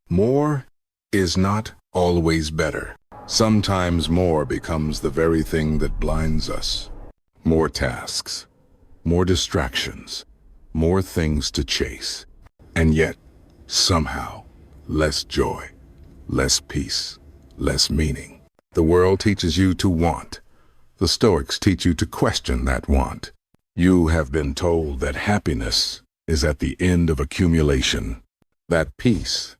More is not always better. Sometimes more becomes the very thing that blinds us. More tasks, more distractions, more things to chase. And yet, somehow, less joy, less peace, less meaning. The world teaches you to want. The Stoics teach you to question that want. You have been told that happiness is at the end of accumulation, that peace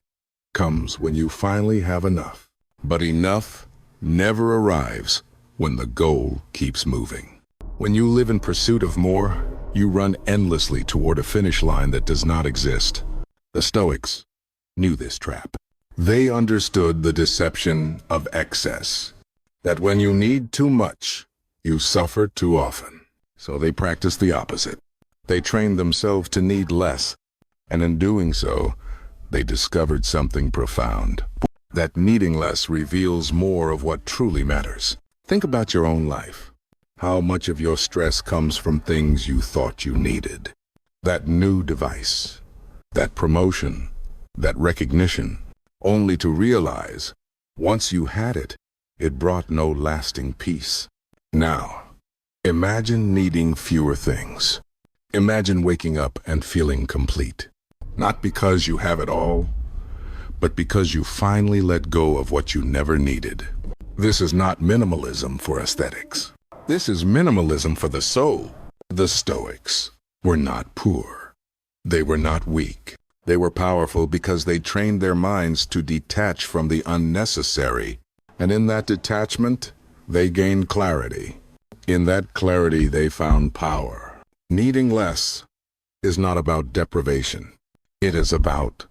comes when you finally have enough. But enough never arrives when the goal keeps moving. When you live in pursuit of more, you run endlessly toward a finish line that does not exist. The Stoics knew this trap. They understood the deception of excess, that when you need too much, you suffer too often. So they practiced the opposite. They trained themselves to need less, and in doing so, they discovered something profound. That needing less reveals more of what truly matters. Think about your own life. How much of your stress comes from things you thought you needed? That new device, that promotion, that recognition, only to realize, once you had it, it brought no lasting peace. Now, imagine needing fewer things. Imagine waking up and feeling complete. Not because you have it all, but because you finally let go of what you never needed. This is not minimalism for aesthetics. This is minimalism for the soul. The Stoics were not poor. They were not weak. They were powerful because they trained their minds to detach from the unnecessary. And in that detachment, they gained clarity. In that clarity, they found power. Needing less is not about deprivation. It is about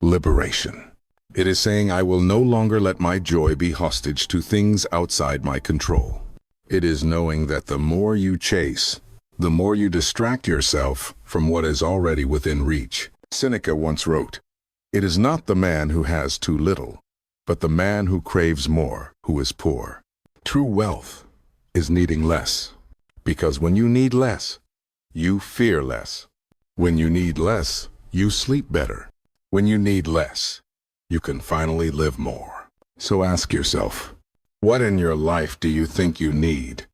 liberation. It is saying, I will no longer let my joy be hostage to things outside my control. It is knowing that the more you chase, the more you distract yourself from what is already within reach. Seneca once wrote, "It is not the man who has too little, but the man who craves more, who is poor." True wealth is needing less, because when you need less, you fear less. When you need less, you sleep better. When you need less, you can finally live more. So ask yourself, what in your life do you think you need,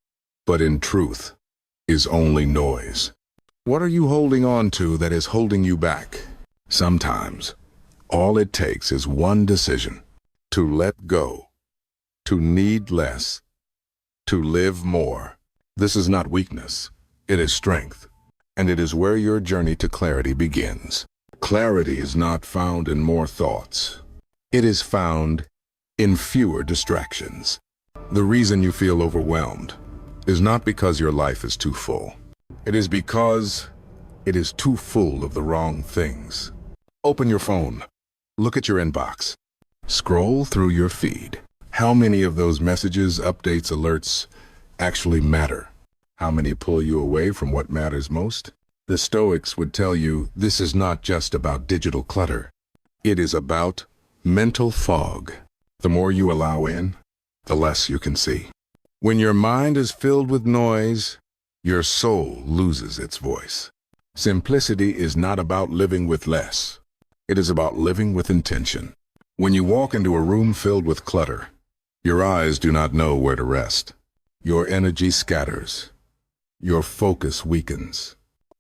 but in truth is only noise? What are you holding on to that is holding you back? Sometimes, all it takes is one decision: to let go, to need less, to live more. This is not weakness, it is strength, and it is where your journey to clarity begins. Clarity is not found in more thoughts. It is found in fewer distractions. The reason you feel overwhelmed is not because your life is too full. It is because it is too full of the wrong things. Open your phone. Look at your inbox. Scroll through your feed. How many of those messages, updates, alerts actually matter? How many pull you away from what matters most? The Stoics would tell you this is not just about digital clutter. It is about mental fog. The more you allow in, the less you can see. When your mind is filled with noise, your soul loses its voice. Simplicity is not about living with less. It is about living with intention. When you walk into a room filled with clutter, your eyes do not know where to rest. Your energy scatters. Your focus weakens.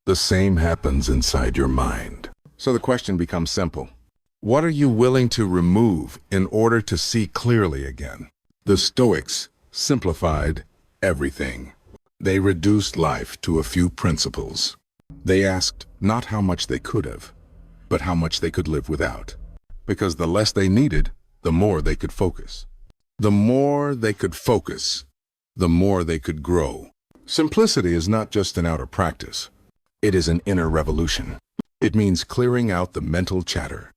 The same happens inside your mind. So the question becomes simple. What are you willing to remove in order to see clearly again? The Stoics simplified everything. They reduced life to a few principles. They asked not how much they could have, but how much they could live without. Because the less they needed, the more they could focus. The more they could focus, the more they could grow. Simplicity is not just an outer practice. It is an inner revolution. It means clearing out the mental chatter.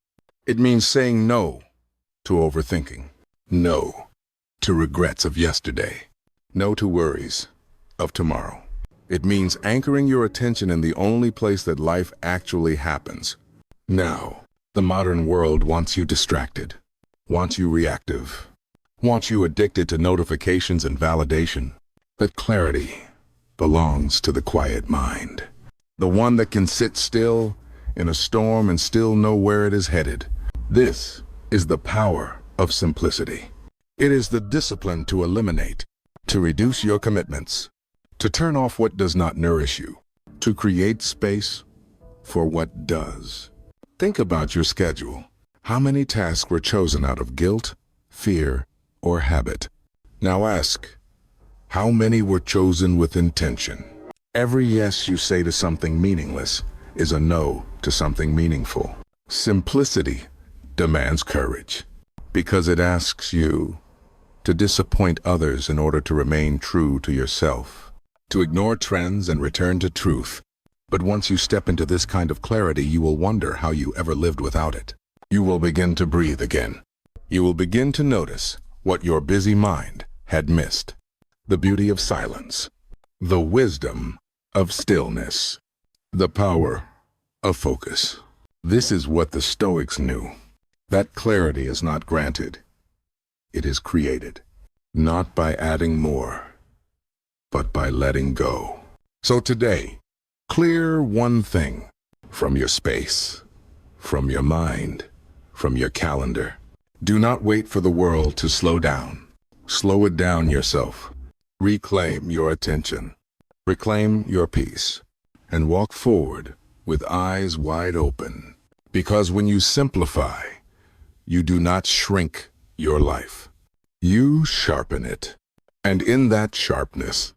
It means saying no to overthinking. No to regrets of yesterday. No to worries of tomorrow. It means anchoring your attention in the only place that life actually happens. Now, the modern world wants you distracted, wants you reactive, wants you addicted to notifications and validation. But clarity belongs to the quiet mind. The one that can sit still in a storm and still know where it is headed. This is the power of simplicity. It is the discipline to eliminate, to reduce your commitments, to turn off what does not nourish you, to create space for what does. Think about your schedule. How many tasks were chosen out of guilt, fear, or habit? Now ask, how many were chosen with intention? Every yes you say to something meaningless is a no to something meaningful. Simplicity demands courage because it asks you to disappoint others in order to remain true to yourself, to ignore trends and return to truth. But once you step into this kind of clarity, you will wonder how you ever lived without it. You will begin to breathe again. You will begin to notice what your busy mind had missed. The beauty of silence, the wisdom of stillness, the power of focus. This is what the Stoics knew. That clarity is not granted. It is created, not by adding more, but by letting go. So today, clear one thing from your space, from your mind, from your calendar. Do not wait for the world to slow down. Slow it down yourself. Reclaim your attention. Reclaim your peace. And walk forward with eyes wide open. Because when you simplify, you do not shrink your life. You sharpen it. And in that sharpness,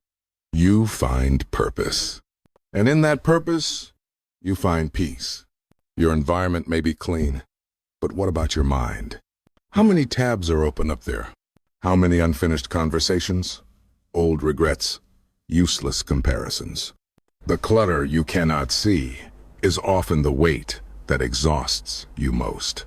you find purpose. And in that purpose, you find peace. Your environment may be clean, but what about your mind? How many tabs are open up there? How many unfinished conversations? Old regrets? Useless comparisons? The clutter you cannot see is often the weight that exhausts you most.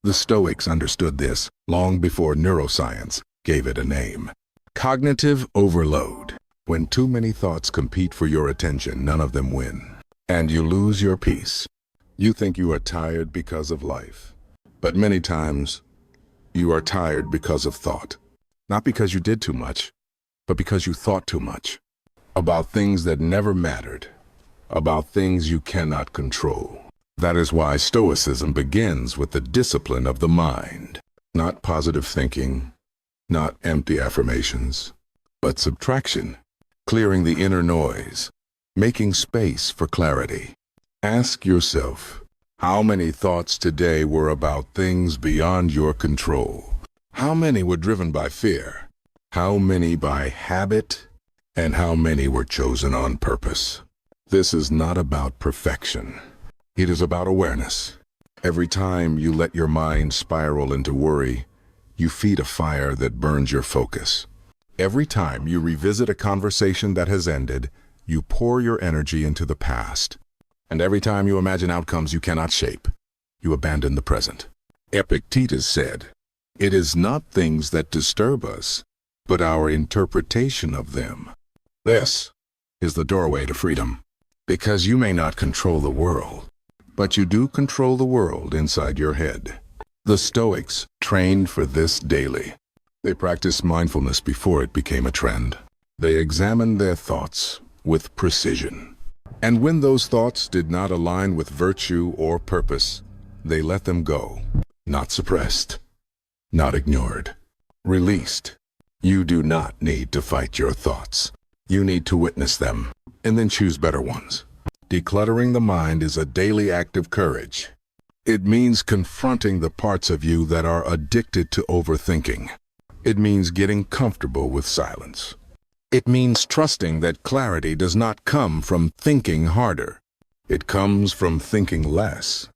The Stoics understood this long before neuroscience gave it a name. Cognitive overload. When too many thoughts compete for your attention, none of them win. And you lose your peace. You think you are tired because of life. But many times, you are tired because of thought. Not because you did too much, but because you thought too much. About things that never mattered. About things you cannot control. That is why Stoicism begins with the discipline of the mind. Not positive thinking, not empty affirmations, but subtraction. Clearing the inner noise, making space for clarity. Ask yourself, how many thoughts today were about things beyond your control? How many were driven by fear? How many by habit? And how many were chosen on purpose? This is not about perfection. It is about awareness. Every time you let your mind spiral into worry, you feed a fire that burns your focus. Every time you revisit a conversation that has ended, you pour your energy into the past. And every time you imagine outcomes you cannot shape, you abandon the present. Epictetus said, "It is not things that disturb us, but our interpretation of them." This is the doorway to freedom. Because you may not control the world, but you do control the world inside your head. The Stoics trained for this daily. They practiced mindfulness before it became a trend. They examined their thoughts with precision. And when those thoughts did not align with virtue or purpose, they let them go. Not suppressed, not ignored, released. You do not need to fight your thoughts. You need to witness them, and then choose better ones. Decluttering the mind is a daily act of courage. It means confronting the parts of you that are addicted to overthinking. It means getting comfortable with silence. It means trusting that clarity does not come from thinking harder. It comes from thinking less,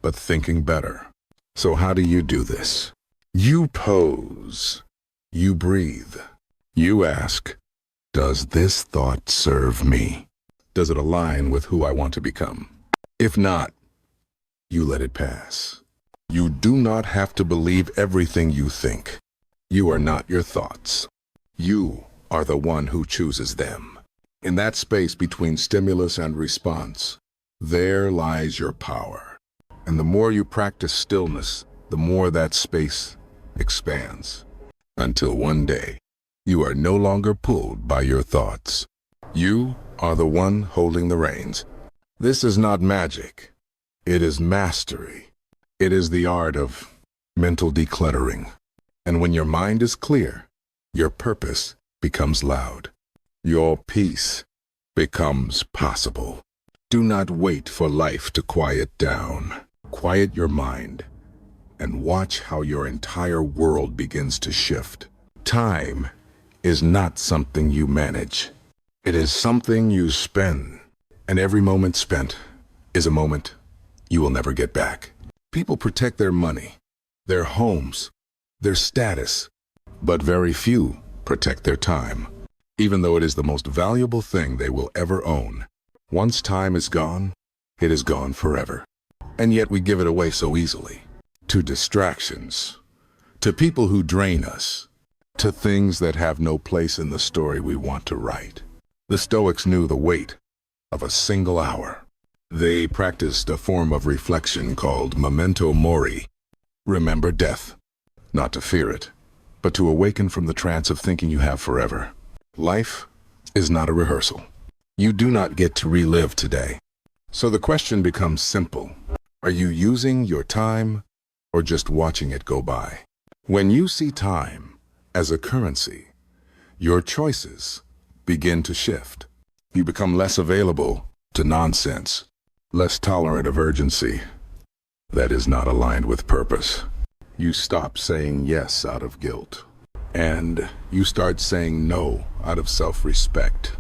but thinking better. So how do you do this? You pause. You breathe. You ask, does this thought serve me? Does it align with who I want to become? If not, you let it pass. You do not have to believe everything you think. You are not your thoughts. You are the one who chooses them. In that space between stimulus and response, there lies your power. And the more you practice stillness, the more that space expands. Until one day, you are no longer pulled by your thoughts. You are the one holding the reins. This is not magic. It is mastery. It is the art of mental decluttering. And when your mind is clear, your purpose becomes loud. Your peace becomes possible. Do not wait for life to quiet down. Quiet your mind and watch how your entire world begins to shift. Time is not something you manage. It is something you spend. And every moment spent is a moment you will never get back. People protect their money, their homes, their status, but very few protect their time, even though it is the most valuable thing they will ever own. Once time is gone, it is gone forever. And yet we give it away so easily. To distractions, to people who drain us, to things that have no place in the story we want to write. The Stoics knew the weight of a single hour. They practiced a form of reflection called memento mori. Remember death, not to fear it, but to awaken from the trance of thinking you have forever. Life is not a rehearsal. You do not get to relive today. So the question becomes simple. Are you using your time or just watching it go by? When you see time as a currency, your choices begin to shift. You become less available to nonsense, less tolerant of urgency that is not aligned with purpose. You stop saying yes out of guilt, and you start saying no out of self-respect.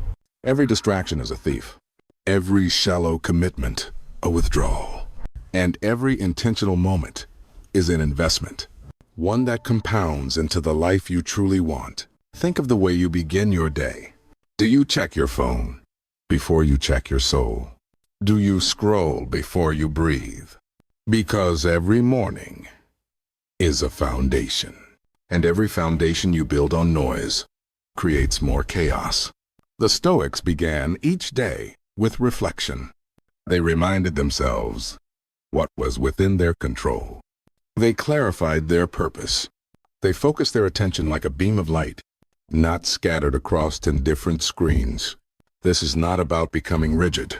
Every distraction is a thief. Every shallow commitment, a withdrawal. And every intentional moment is an investment, one that compounds into the life you truly want. Think of the way you begin your day. Do you check your phone before you check your soul? Do you scroll before you breathe? Because every morning is a foundation, and every foundation you build on noise creates more chaos. The Stoics began each day with reflection. They reminded themselves what was within their control. They clarified their purpose. They focused their attention like a beam of light, not scattered across 10 different screens. This is not about becoming rigid.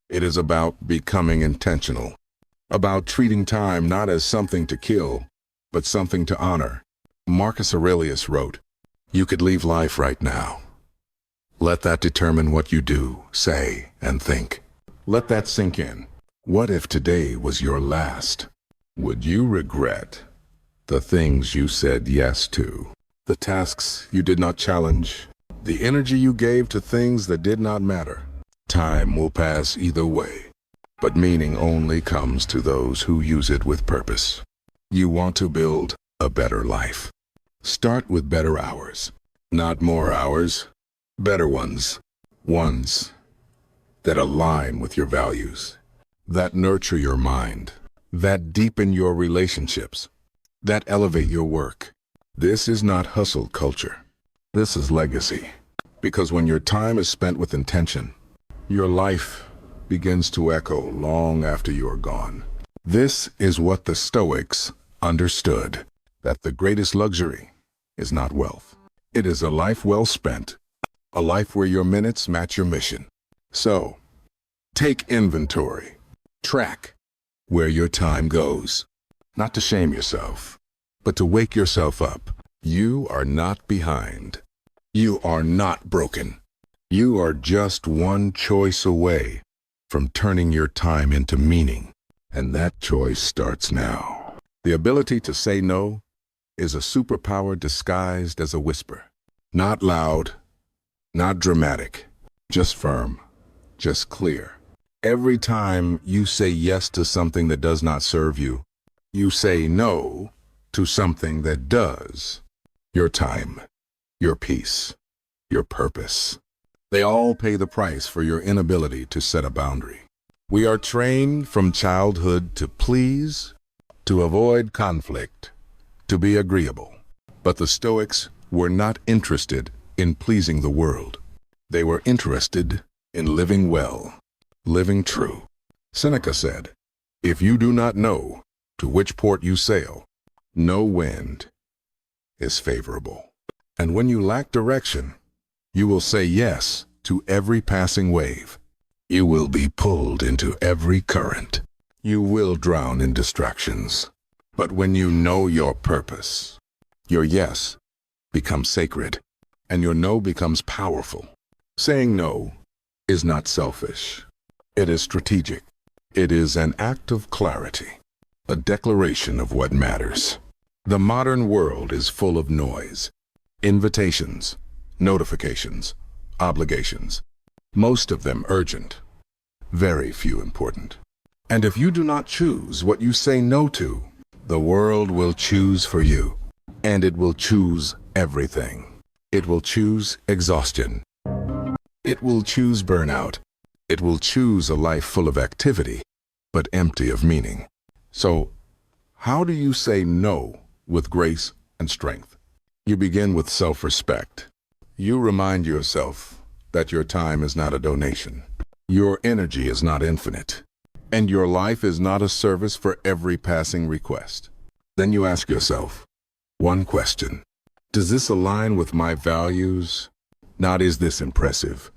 It is about becoming intentional, about treating time not as something to kill, but something to honor. Marcus Aurelius wrote, "You could leave life right now. Let that determine what you do, say, and think. Let that sink in. What if today was your last? Would you regret the things you said yes to, the tasks you did not challenge, the energy you gave to things that did not matter? Time will pass either way, but meaning only comes to those who use it with purpose. You want to build a better life. Start with better hours, not more hours, better ones, ones that align with your values, that nurture your mind, that deepen your relationships, that elevate your work. This is not hustle culture. This is legacy. Because when your time is spent with intention, your life begins to echo long after you are gone. This is what the Stoics understood, that the greatest luxury is not wealth. It is a life well spent, a life where your minutes match your mission. So, take inventory. Track where your time goes. Not to shame yourself, but to wake yourself up. You are not behind. You are not broken. You are just one choice away from turning your time into meaning. And that choice starts now. The ability to say no is a superpower disguised as a whisper. Not loud, not dramatic, just firm, just clear. Every time you say yes to something that does not serve you, you say no to something that does. Your time, your peace, your purpose. They all pay the price for your inability to set a boundary. We are trained from childhood to please, to avoid conflict, to be agreeable. But the Stoics were not interested in pleasing the world. They were interested in living well, living true. Seneca said, "If you do not know to which port you sail, no wind is favorable." And when you lack direction, you will say yes to every passing wave. You will be pulled into every current. You will drown in distractions. But when you know your purpose, your yes becomes sacred, and your no becomes powerful. Saying no is not selfish. It is strategic. It is an act of clarity, a declaration of what matters. The modern world is full of noise, invitations, notifications, obligations, most of them urgent, very few important. And if you do not choose what you say no to, the world will choose for you, and it will choose everything. It will choose exhaustion. It will choose burnout. It will choose a life full of activity, but empty of meaning. So, how do you say no with grace and strength? You begin with self-respect. You remind yourself that your time is not a donation. Your energy is not infinite. And your life is not a service for every passing request. Then you ask yourself one question. Does this align with my values? Not is this impressive?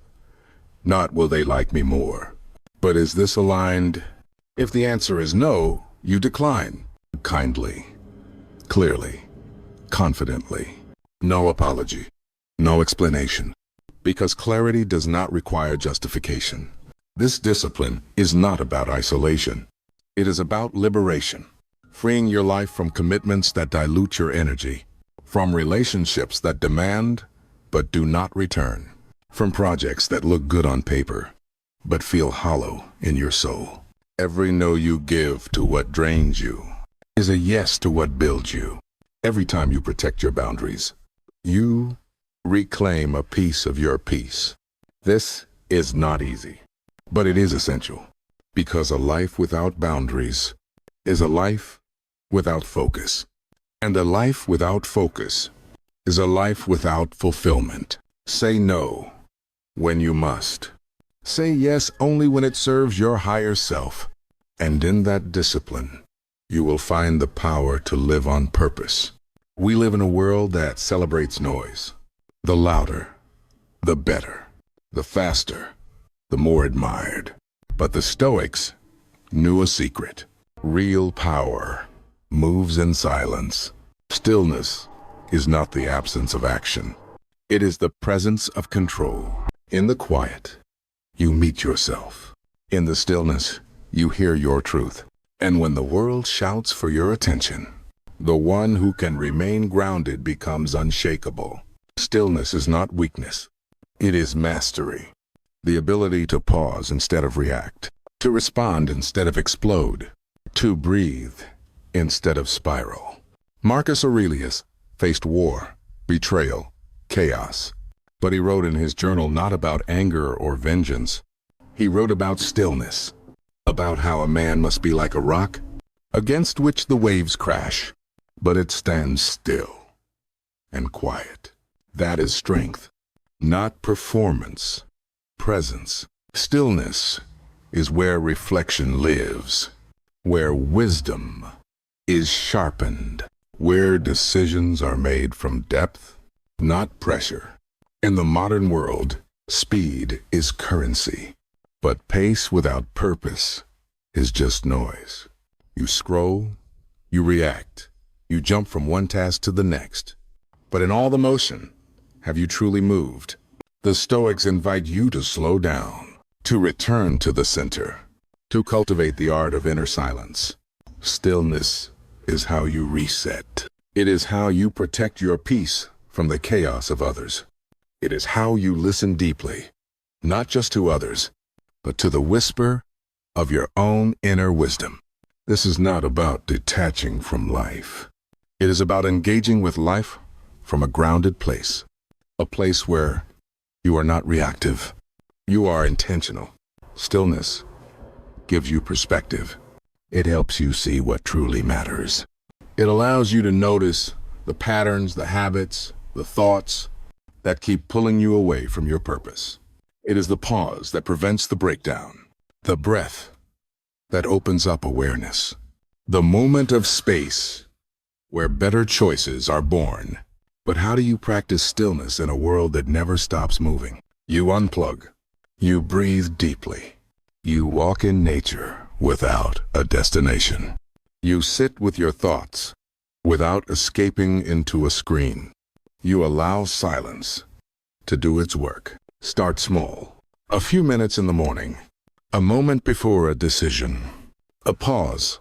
Not will they like me more? But is this aligned? If the answer is no, you decline. Kindly, clearly, confidently. No apology, no explanation. Because clarity does not require justification. This discipline is not about isolation. It is about liberation, freeing your life from commitments that dilute your energy, from relationships that demand but do not return, from projects that look good on paper but feel hollow in your soul. Every no you give to what drains you is a yes to what builds you. Every time you protect your boundaries, you reclaim a piece of your peace. This is not easy. But it is essential, because a life without boundaries is a life without focus. And a life without focus is a life without fulfillment. Say no when you must. Say yes only when it serves your higher self. And in that discipline, you will find the power to live on purpose. We live in a world that celebrates noise. The louder, the better, the faster, the more admired. But the Stoics knew a secret. Real power moves in silence. Stillness is not the absence of action. It is the presence of control. In the quiet, you meet yourself. In the stillness, you hear your truth. And when the world shouts for your attention, the one who can remain grounded becomes unshakable. Stillness is not weakness. It is mastery. The ability to pause instead of react, to respond instead of explode, to breathe instead of spiral. Marcus Aurelius faced war, betrayal, chaos, but he wrote in his journal not about anger or vengeance. He wrote about stillness, about how a man must be like a rock against which the waves crash, but it stands still and quiet. That is strength, not performance. Presence. Stillness is where reflection lives, where wisdom is sharpened, where decisions are made from depth, not pressure. In the modern world, speed is currency, but pace without purpose is just noise. You scroll, you react, you jump from one task to the next. But in all the motion, have you truly moved? The Stoics invite you to slow down, to return to the center, to cultivate the art of inner silence. Stillness is how you reset. It is how you protect your peace from the chaos of others. It is how you listen deeply, not just to others, but to the whisper of your own inner wisdom. This is not about detaching from life. It is about engaging with life from a grounded place, a place where you are not reactive. You are intentional. Stillness gives you perspective. It helps you see what truly matters. It allows you to notice the patterns, the habits, the thoughts that keep pulling you away from your purpose. It is the pause that prevents the breakdown, the breath that opens up awareness, the moment of space where better choices are born. But how do you practice stillness in a world that never stops moving? You unplug. You breathe deeply. You walk in nature without a destination. You sit with your thoughts without escaping into a screen. You allow silence to do its work. Start small. A few minutes in the morning, a moment before a decision, a pause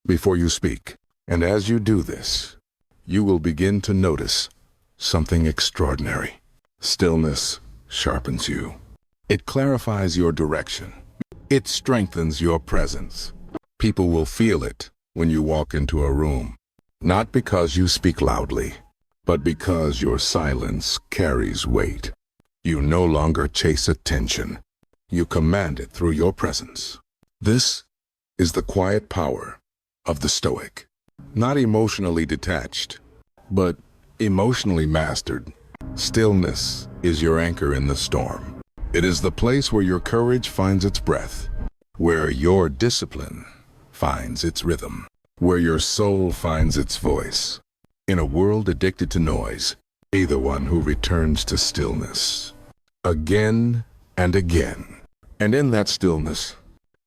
before you speak. And as you do this, you will begin to notice something extraordinary. Stillness sharpens you. It clarifies your direction. It strengthens your presence. People will feel it when you walk into a room, not because you speak loudly, but because your silence carries weight. You no longer chase attention. You command it through your presence. This is the quiet power of the Stoic. Not emotionally detached, but emotionally mastered. Stillness is your anchor in the storm. It is the place where your courage finds its breath, where your discipline finds its rhythm, where your soul finds its voice. In a world addicted to noise, be the one who returns to stillness again and again. And in that stillness,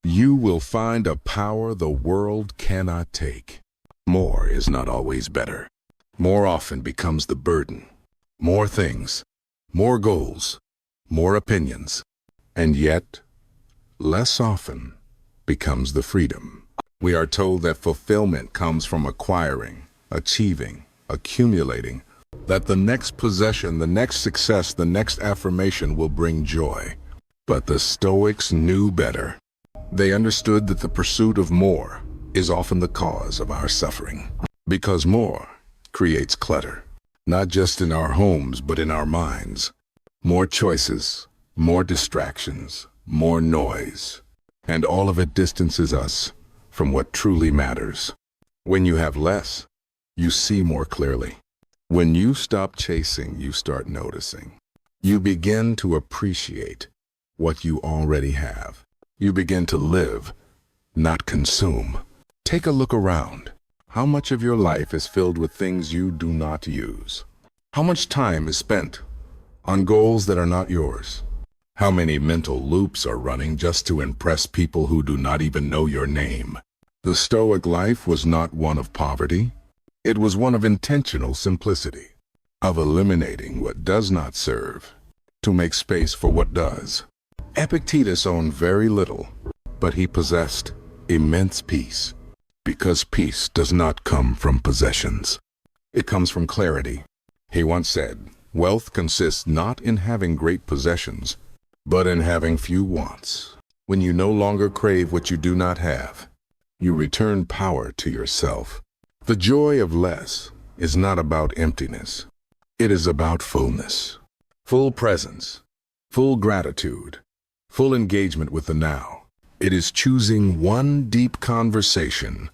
you will find a power the world cannot take. More is not always better. More often becomes the burden. More things, more goals, more opinions, and yet, less often becomes the freedom. We are told that fulfillment comes from acquiring, achieving, accumulating, that the next possession, the next success, the next affirmation will bring joy. But the Stoics knew better. They understood that the pursuit of more is often the cause of our suffering, because more creates clutter, not just in our homes, but in our minds. More choices, more distractions, more noise, and all of it distances us from what truly matters. When you have less, you see more clearly. When you stop chasing, you start noticing. You begin to appreciate what you already have. You begin to live, not consume. Take a look around. How much of your life is filled with things you do not use? How much time is spent on goals that are not yours? How many mental loops are running just to impress people who do not even know your name? The Stoic life was not one of poverty. It was one of intentional simplicity, of eliminating what does not serve to make space for what does. Epictetus owned very little, but he possessed immense peace, because peace does not come from possessions. It comes from clarity. He once said, "Wealth consists not in having great possessions, but in having few wants." When you no longer crave what you do not have, you return power to yourself. The joy of less is not about emptiness. It is about fullness, full presence, full gratitude, full engagement with the now. It is choosing one deep conversation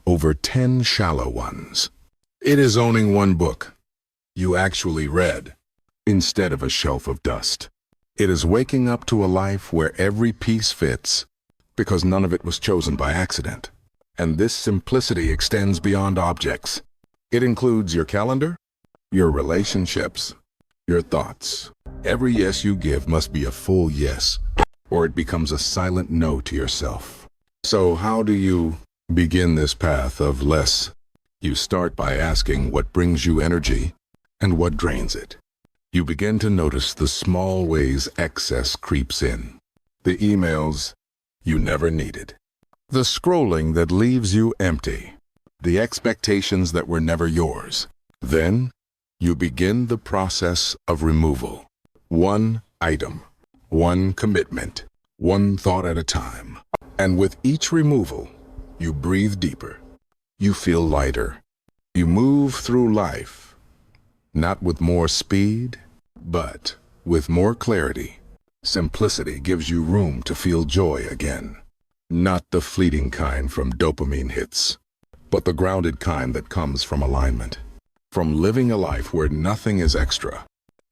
over 10 shallow ones. It is owning one book you actually read instead of a shelf of dust. It is waking up to a life where every piece fits because none of it was chosen by accident. And this simplicity extends beyond objects. It includes your calendar, your relationships, your thoughts. Every yes you give must be a full yes, or it becomes a silent no to yourself. So how do you begin this path of less? You start by asking what brings you energy and what drains it. You begin to notice the small ways excess creeps in. The emails you never needed. The scrolling that leaves you empty. The expectations that were never yours. Then, you begin the process of removal. One item, one commitment, one thought at a time. And with each removal, you breathe deeper. You feel lighter. You move through life, not with more speed, but with more clarity. Simplicity gives you room to feel joy again. Not the fleeting kind from dopamine hits, but the grounded kind that comes from alignment. From living a life where nothing is extra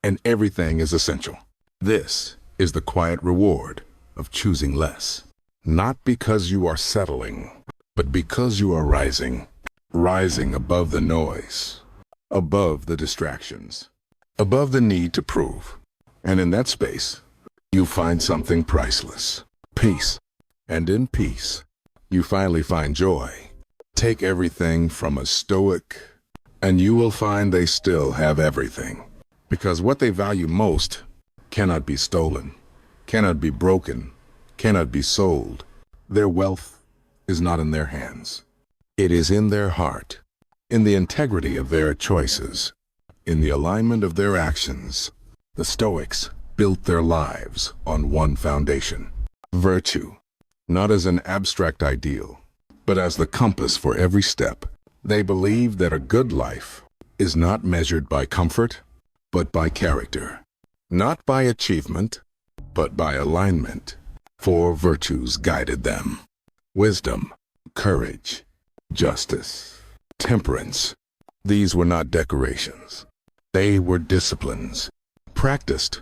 and everything is essential. This is the quiet reward of choosing less. Not because you are settling, but because you are rising. Rising above the noise, above the distractions, above the need to prove. And in that space, you find something priceless. Peace. And in peace, you finally find joy. Take everything from a Stoic, and you will find they still have everything. Because what they value most cannot be stolen, cannot be broken, cannot be sold. Their wealth is not in their hands. It is in their heart, in the integrity of their choices, in the alignment of their actions. The Stoics built their lives on one foundation: virtue, not as an abstract ideal, but as the compass for every step. They believe that a good life is not measured by comfort, but by character, not by achievement, but by alignment. Four virtues guided them: wisdom, courage, justice, temperance. These were not decorations. They were disciplines, practiced,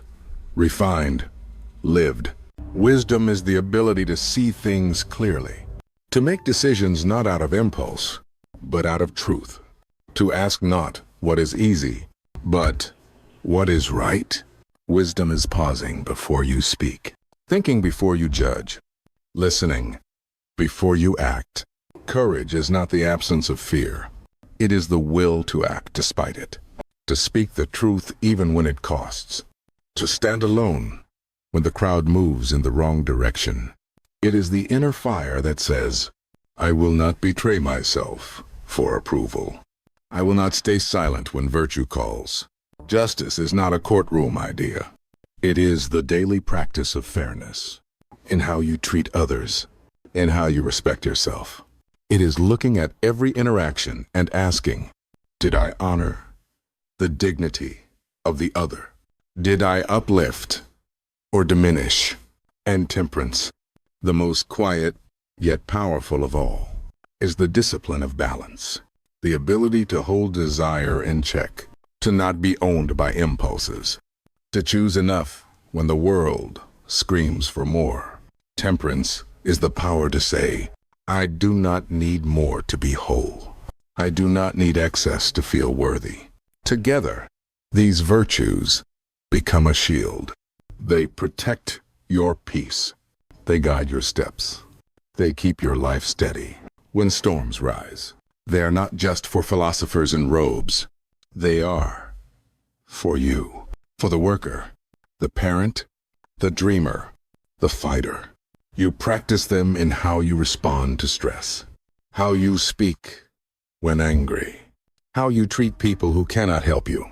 refined, lived. Wisdom is the ability to see things clearly, to make decisions not out of impulse, but out of truth, to ask not what is easy, but what is right. Wisdom is pausing before you speak, thinking before you judge, listening before you act. Courage is not the absence of fear. It is the will to act despite it, to speak the truth even when it costs, to stand alone when the crowd moves in the wrong direction. It is the inner fire that says, I will not betray myself for approval. I will not stay silent when virtue calls. Justice is not a courtroom idea. It is the daily practice of fairness, in how you treat others, in how you respect yourself. It is looking at every interaction and asking, did I honor the dignity of the other? Did I uplift or diminish? And temperance, the most quiet yet powerful of all, is the discipline of balance, the ability to hold desire in check, to not be owned by impulses, to choose enough when the world screams for more. Temperance is the power to say, I do not need more to be whole. I do not need excess to feel worthy. Together, these virtues become a shield. They protect your peace. They guide your steps. They keep your life steady when storms rise. They are not just for philosophers in robes. They are for you, for the worker, the parent, the dreamer, the fighter. You practice them in how you respond to stress, how you speak when angry, how you treat people who cannot help you,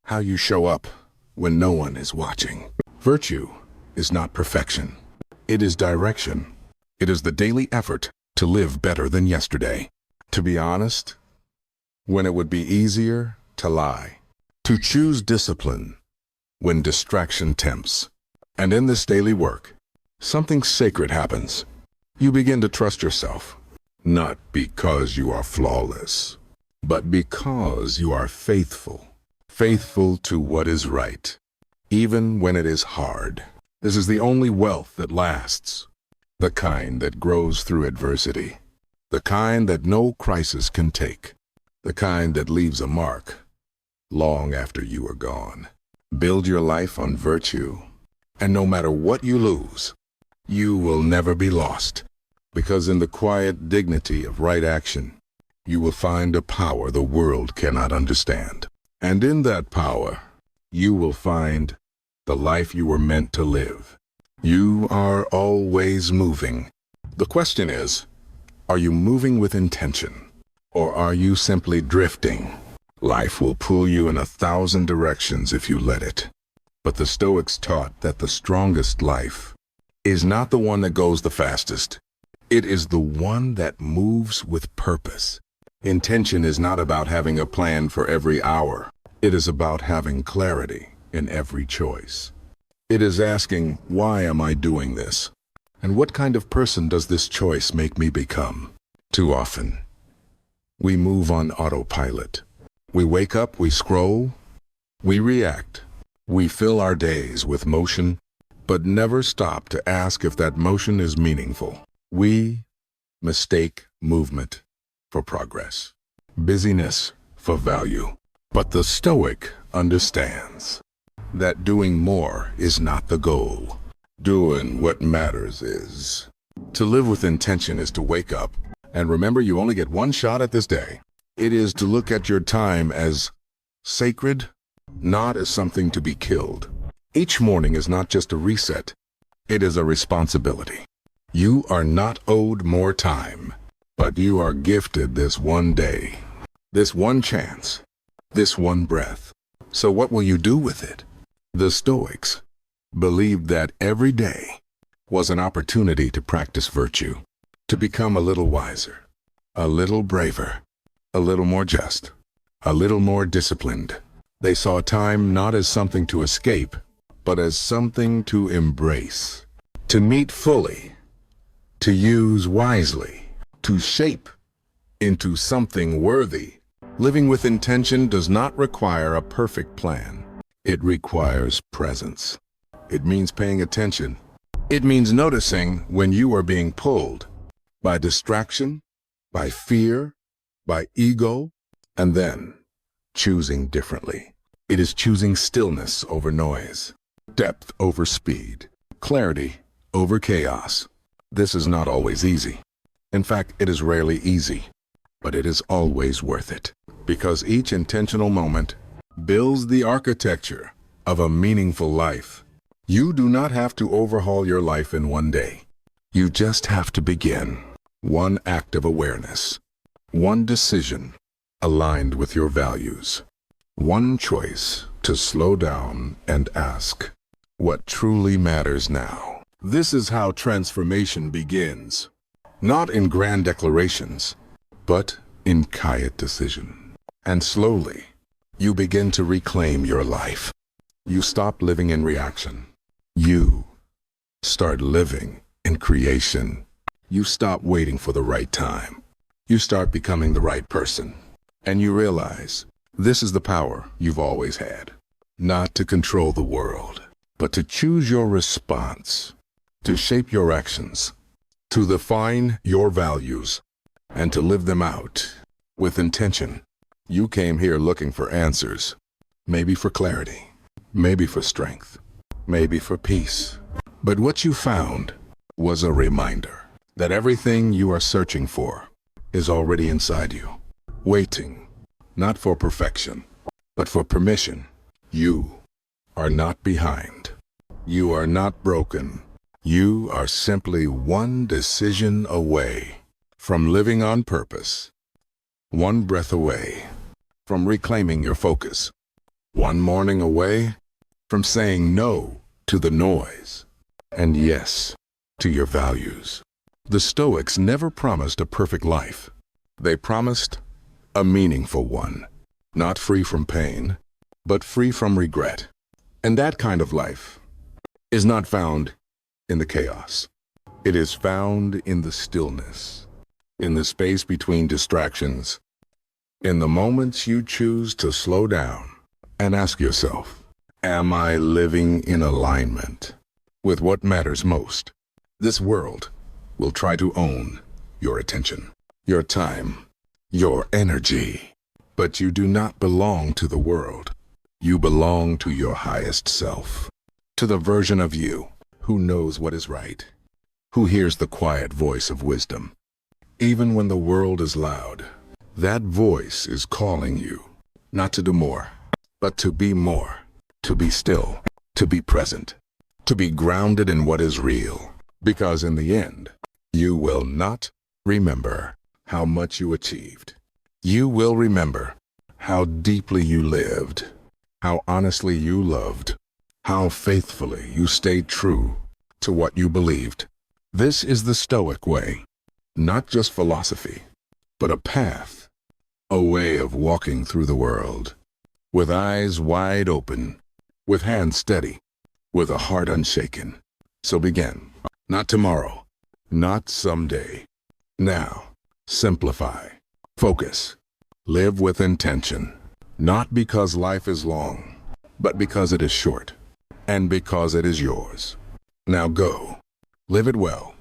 how you show up when no one is watching. Virtue is not perfection. It is direction. It is the daily effort to live better than yesterday, to be honest when it would be easier to lie, to choose discipline when distraction tempts. And in this daily work, something sacred happens. You begin to trust yourself, not because you are flawless, but because you are faithful, faithful to what is right, even when it is hard. This is the only wealth that lasts, the kind that grows through adversity, the kind that no crisis can take, the kind that leaves a mark long after you are gone. Build your life on virtue, and no matter what you lose, you will never be lost, because in the quiet dignity of right action, you will find a power the world cannot understand. And in that power, you will find the life you were meant to live. You are always moving. The question is, are you moving with intention, or are you simply drifting? Life will pull you in 1,000 directions if you let it. But the Stoics taught that the strongest life is not the one that goes the fastest. It is the one that moves with purpose. Intention is not about having a plan for every hour. It is about having clarity in every choice. It is asking, why am I doing this? And what kind of person does this choice make me become? Too often, we move on autopilot. We wake up, we scroll, we react. We fill our days with motion, but never stop to ask if that motion is meaningful. We mistake movement for progress, busyness for value. But the Stoic understands that doing more is not the goal. Doing what matters is. To live with intention is to wake up And remember, you only get one shot at this day. It is to look at your time as sacred, not as something to be killed. Each morning is not just a reset, it is a responsibility. You are not owed more time, but you are gifted this one day, this one chance, this one breath. So what will you do with it? The Stoics believed that every day was an opportunity to practice virtue, to become a little wiser, a little braver, a little more just, a little more disciplined. They saw time not as something to escape, but as something to embrace, to meet fully, to use wisely, to shape into something worthy. Living with intention does not require a perfect plan. It requires presence. It means paying attention. It means noticing when you are being pulled by distraction, by fear, by ego, and then choosing differently. It is choosing stillness over noise, depth over speed, clarity over chaos. This is not always easy. In fact, it is rarely easy, but it is always worth it, because each intentional moment builds the architecture of a meaningful life. You do not have to overhaul your life in one day. You just have to begin. One act of awareness, one decision aligned with your values, one choice to slow down and ask, what truly matters now? This is how transformation begins, not in grand declarations, but in quiet decision. And slowly, you begin to reclaim your life. You stop living in reaction. You start living in creation. You stop waiting for the right time. You start becoming the right person. And you realize this is the power you've always had. Not to control the world, but to choose your response, to shape your actions, to define your values, and to live them out with intention. You came here looking for answers, maybe for clarity, maybe for strength, maybe for peace. But what you found was a reminder that everything you are searching for is already inside you, waiting, not for perfection, but for permission. You are not behind. You are not broken. You are simply one decision away from living on purpose, one breath away from reclaiming your focus, one morning away from saying no to the noise and yes to your values. The Stoics never promised a perfect life. They promised a meaningful one, not free from pain, but free from regret. And that kind of life is not found in the chaos. It is found in the stillness, in the space between distractions, in the moments you choose to slow down and ask yourself, am I living in alignment with what matters most? This world will try to own your attention, your time, your energy. But you do not belong to the world. You belong to your highest self, to the version of you who knows what is right, who hears the quiet voice of wisdom. Even when the world is loud, that voice is calling you, not to do more, but to be more, to be still, to be present, to be grounded in what is real. Because in the end, you will not remember how much you achieved. You will remember how deeply you lived, how honestly you loved, how faithfully you stayed true to what you believed. This is the Stoic way, not just philosophy, but a path, a way of walking through the world, with eyes wide open, with hands steady, with a heart unshaken. So begin, not tomorrow, not someday. Now, simplify, focus, live with intention, not because life is long, but because it is short, and because it is yours. Now go, live it well,